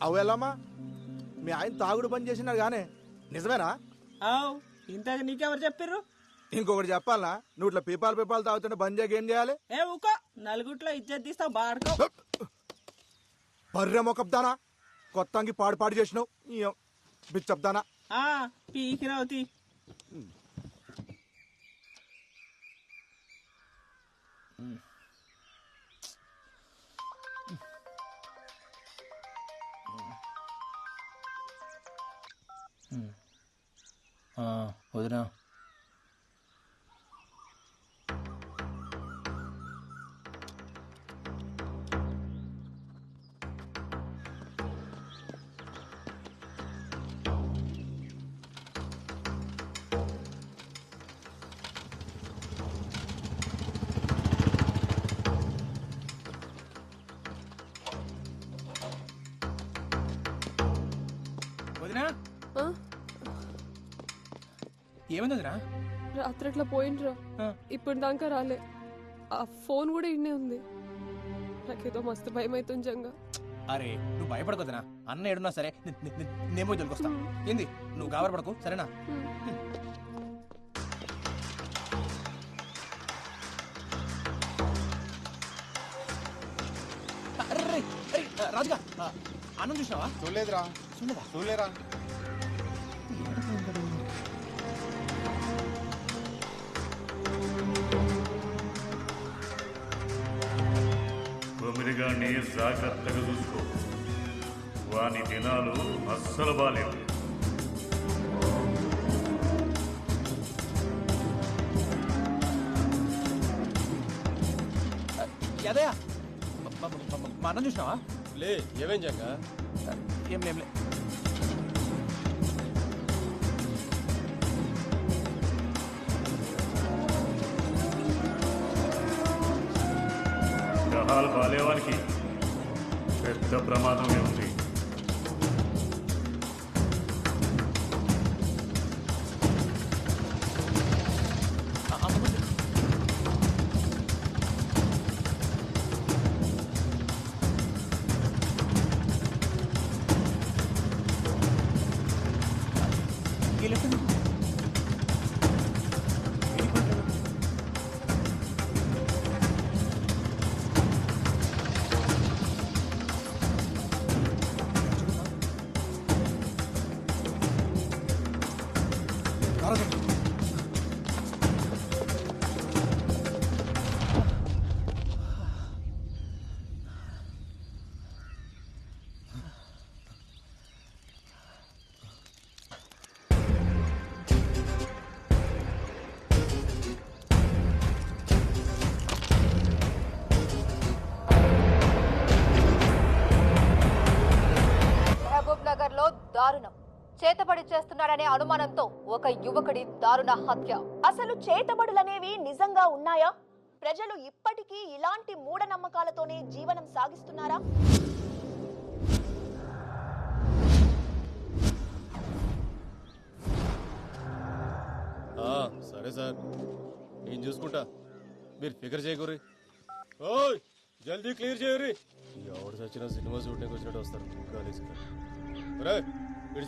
అవెల్లమ్మా మీ ఆయన తాగుడు పని చేసినాడు గానే నిజమేనా? ఇంతకు నీకెవరు చెప్పారు? ఇంకొకటి చెప్పాలనా? నువ్వు ఇట్లా పీపాలు తాగుతుంటే బంద్ చేయక ఏం చేయాలి? ఏ ఊకో, నలుగుట్లో ఇజ్జత్ తీస్తావు బాడుకో. బర్రె మొక్కబ్దానా, కొత్తంగి పాడు చేసినావు బిచ్చబ్దానా. పీకిరావుతి. వదినా ఏమైందిరా? రాత్రి అట్లా పోయినరా, ఇప్పుడు దాకా రాలే. ఆ ఫోన్ కూడా ఇన్నే ఉంది. నాకేదో మస్తు భయం అవుతుంది జంగా. అరే నువ్వు భయపడకొద్దునా, అన్న ఏడున్నా సరే నేమో దొరికొస్తా. ఏంది నువ్వు గాబరపడకు సరేనా? రాజుగా అన్నం చూసినావా? చూడలేదురా. చూడలేరా? కొమిరిగాన్ని జాగ్రత్తగా చూసుకో, వాని దినాలు అస్సలు బాలేవు. యాదయ్య మా అన్నం చూసినావా? లే ఏమేం జంగా? ఏం లేంలే. గ్రహాలు బాలేవానికి పెద్ద ప్రమాదమే ఉంది. దారుణం. చేతబడి చేస్తున్నాడనే అనుమానంతో ఒక యువకుడి దారుణ హత్య. అసలు చేతబడులనేవి నిజంగా ఉన్నాయా? ప్రజలు ఇప్పటికీ ఇలాంటి మూఢనమ్మకాలతోనే జీవనం సాగిస్తున్నారా? సరే సార్, నేను చూసుకుంటా, మీరు ఫికర్ చేయకూరి. ఓయ్ జల్దీ క్లియర్ చేయరి. ఎవడు చచ్చిన సినిమా షూటింగ్ వచ్చినట్టు వస్తారు కాలేజీకి.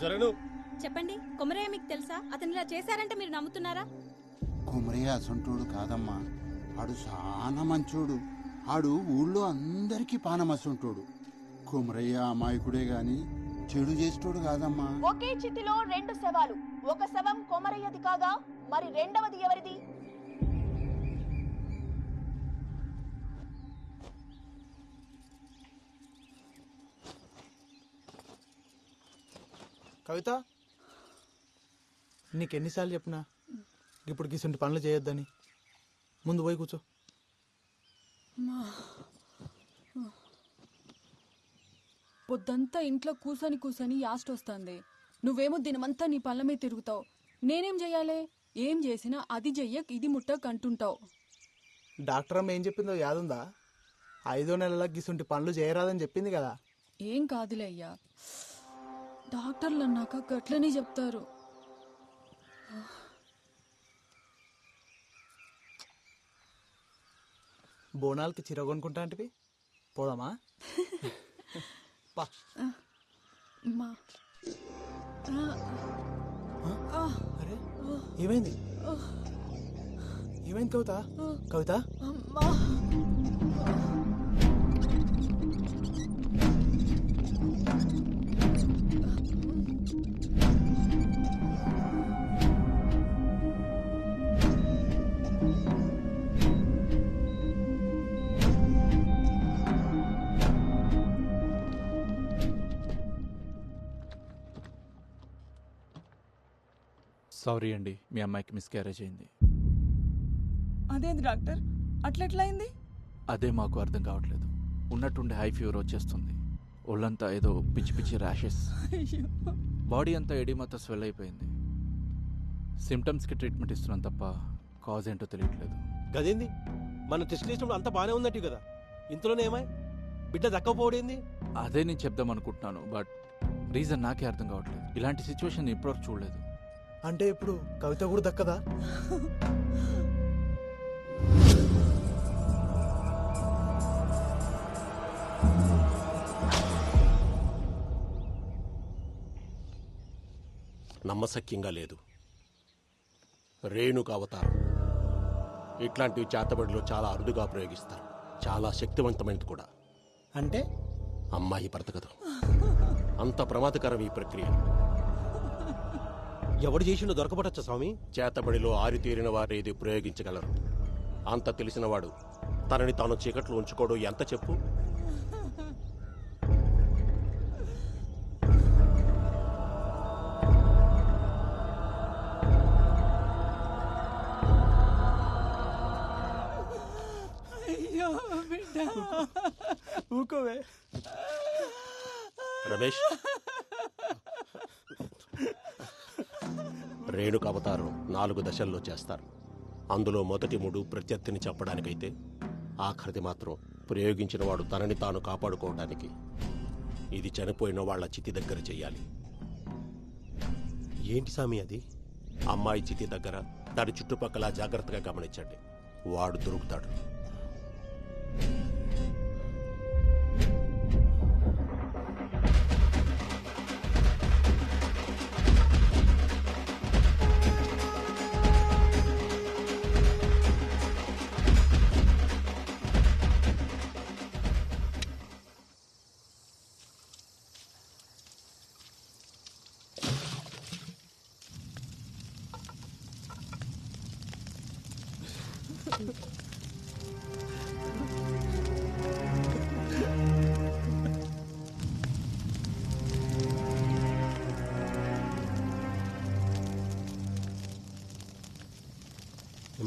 సరే నువ్వు చెప్పండి, కొమరయ్య మీకు తెలుసా? అతను ఇలా చేశారంటే మీరు నమ్ముతున్నారా? కొమరయ్య అసంటోడు కాదమ్మా, ఆడు చాలా మంచోడు. ఆడు ఊళ్ళో అందరికీ పానమసంటోడు. కొమరయ్య అమాయకుడే గాని చెడు చేసేటోడు కాదమ్మా. ఒకే చితిలో 2 శవాలు. ఒక శవం కొమరయ్యది కాగా మరి రెండవది ఎవరిది? కవిత, నీకెన్నిసార్లు చెప్పినా ఇప్పుడు గిసుంటి పనులు చేయొద్దని. ముందు పోయి కూర్చో. పొద్దంతా ఇంట్లో కూసని యాస్ట్ వస్తుంది. నువ్వేమో దినమంతా నీ పళ్ళ మీద తిరుగుతావు. నేనేం చెయ్యాలి? ఏం చేసినా అది చెయ్యక్ ఇది ముట్టక్ అంటుంటావు. డాక్టర్ అమ్మ ఏం చెప్పిందో యాదుందా? 5వ నెలల గిసుంటి పనులు చేయరాదని చెప్పింది కదా. ఏం కాదులే అయ్యా, డాక్టర్లు అన్నాక గట్లనే చెప్తారు. బోనాలకి చీర కొనుక్కుంటా అంటే పోదామా? పా. మా అరే ఏమైంది? ఏమైంది కవిత? కవిత అమ్మా సారీ అండి, మీ అమ్మాయికి మిస్క్యారేజ్ అయింది. అదేంది డాక్టర్, అట్లెట్లయింది? అదే మాకు అర్థం కావట్లేదు. ఉన్నట్టుండి హై ఫీవర్ వచ్చేస్తుంది. ఒళ్ళంతా ఏదో పిచ్చి పిచ్చి ర్యాషెస్, బాడీ అంతా ఎడిమాతో స్వెల్ అయిపోయింది. సిమ్టమ్స్కి ట్రీట్మెంట్ ఇస్తున్నాం తప్ప కాజ్ ఏంటో తెలియట్లేదు. గదేంది, మన టెస్ట్ చేసినప్పుడు అంతా బాగానే ఉందట్టు కదా, ఇంతలోనే ఏమై బిడ్డ దక్కపోవడేంది? అదే నేను చెప్దాం అనుకుంటున్నాను, బట్ రీజన్ నాకే అర్థం కావట్లేదు. ఇలాంటి సిచ్యువేషన్ ఇప్పటివరకు చూడలేదు. అంటే ఇప్పుడు కవిత కూడా దక్కదా? నమ్మశక్యంగా లేదు. రేణుక అవతారం ఇట్లాంటివి చేతబడిలో చాలా అరుదుగా ప్రయోగిస్తారు. చాలా శక్తివంతమైనది కూడా. అంటే అమ్మాయి బ్రతకదు. అంత ప్రమాదకరం ఈ ప్రక్రియ. ఎవడు చేసిండో దొరకబడచ్చా స్వామి? చేతబడిలో ఆరితేరిన వారు ఇది ప్రయోగించగలరు. అంత తెలిసినవాడు తనని తాను చీకట్లో ఉంచుకోవడం ఎంత చెప్పు? అయ్యో బిడ్డ, ఊకోవే రమేష్. రేణుక అవతారం 4 దశల్లో చేస్తారు. అందులో మొదటి 3 ప్రత్యర్థిని చెప్పడానికైతే ఆఖరిది మాత్రం ప్రయోగించిన వాడు తనని తాను కాపాడుకోవడానికి. ఇది చనిపోయిన వాళ్ళ చితి దగ్గర చెయ్యాలి. ఏంటి స్వామి అది? అమ్మాయి చితి దగ్గర దాని చుట్టుపక్కల జాగ్రత్తగా గమనించండి. వాడు దొరుకుతాడు.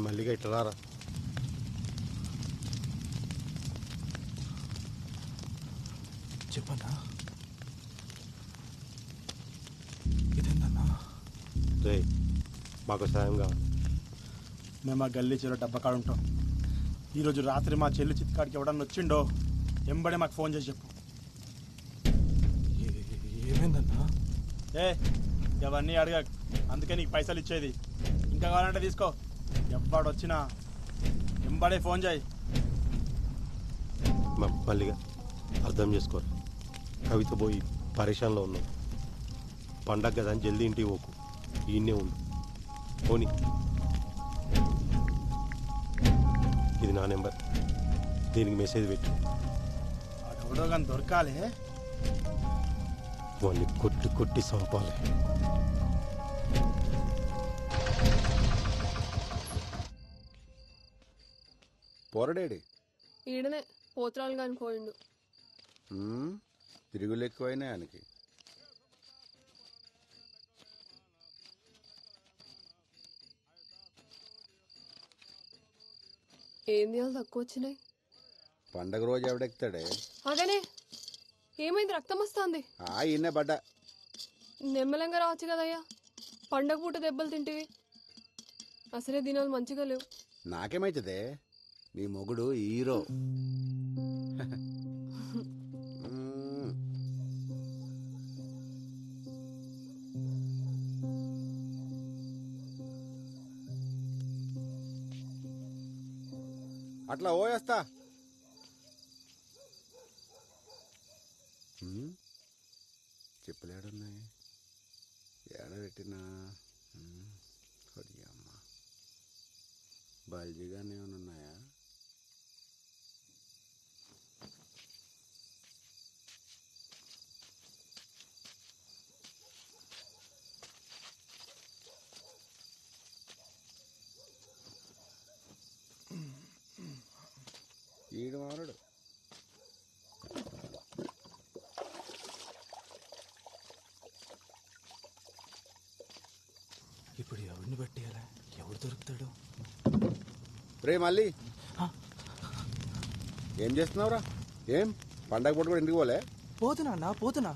మళ్ళీగా ఇట్లా రారా. చెప్పన్నా, ఇదేందన్నా? రే, మాకు సాయం కావాలి. మేము ఆ గల్లీ చెరువు డబ్బకాడు ఉంటాం. ఈరోజు రాత్రి మా చెల్లి చిత్కాడికి ఎవడన్నా వచ్చిండో ఎంబడే మాకు ఫోన్ చేసి చెప్పు. ఏమైందన్నా? అవన్నీ అడగ, అందుకే నీకు పైసలు ఇచ్చేది. ఇంకా కావాలంటే తీసుకో. ఎవడొచ్చినా ఎంబడే ఫోన్ చేయి. మళ్ళీగా అర్థం చేసుకోరు. కవిత పోయి పరేషాన్లో ఉన్నాం. పండగ కదా అని జల్దీ ఇంటికి పోకు, ఈయన్నే ఉండు. పోనీ, ఇది నా నెంబర్, దీనికి మెసేజ్ పెట్టు. ఎవడో కానీ దొరకాలి. వాళ్ళు కొట్టి కొట్టి చంపాలి. పోరడేడి ఈడనే పోత్రాలు కాని పోయిండు. తిరుగులు ఎక్కువైనా ఆయనకి. ఏం దియాలు తక్కువ వచ్చినాయి. పండగ రోజు ఎవడెక్తాడే? అదేనే ఏమైంది, రక్తం వస్తుంది. ఈయనే పడ్డా. నెమ్మలంగా రావచ్చు కదయ్యా, పండగ పూట దెబ్బలు తింటివి. అసలే దినాలు మంచిగా లేవు. నాకేమైతుందే, నీ మొగుడు హీరో. అట్లా ఓయేస్తా. చెప్పులేడున్నాయి, ఏడ పెట్టినా అమ్మ బల్జీగానే ఉన్నాయా? ఈడు మారడు. ఇప్పుడు ఎవరిని పట్టేయాలా? ఎవరు దొరుకుతాడు? రే మళ్ళీ ఏం చేస్తున్నావురా? ఏం పండగ పూట కూడా ఇంటికి పోలే? పోతున్నా.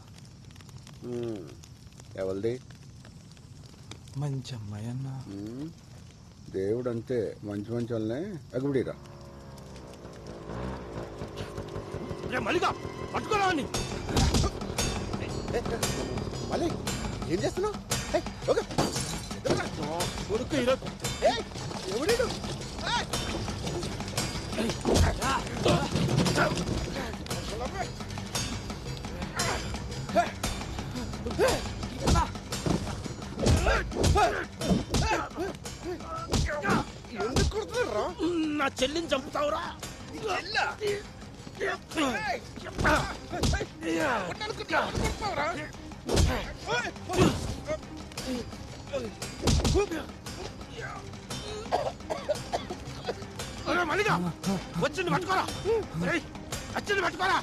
ఎవరిది? మంచి అమ్మాయి అన్న. దేవుడు అంతే, మంచి మంచి వాళ్ళనే అగుబడిరా. మళ్ళీ ఏం చేస్తున్నావు? ఎవడు? ఎందుకు కొడుతున్నారా? నా చెల్లిని చంపుతావురా? మల్లిగా వచ్చింది పట్టుకోరా, వచ్చింది పట్టుకోరా.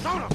Saura!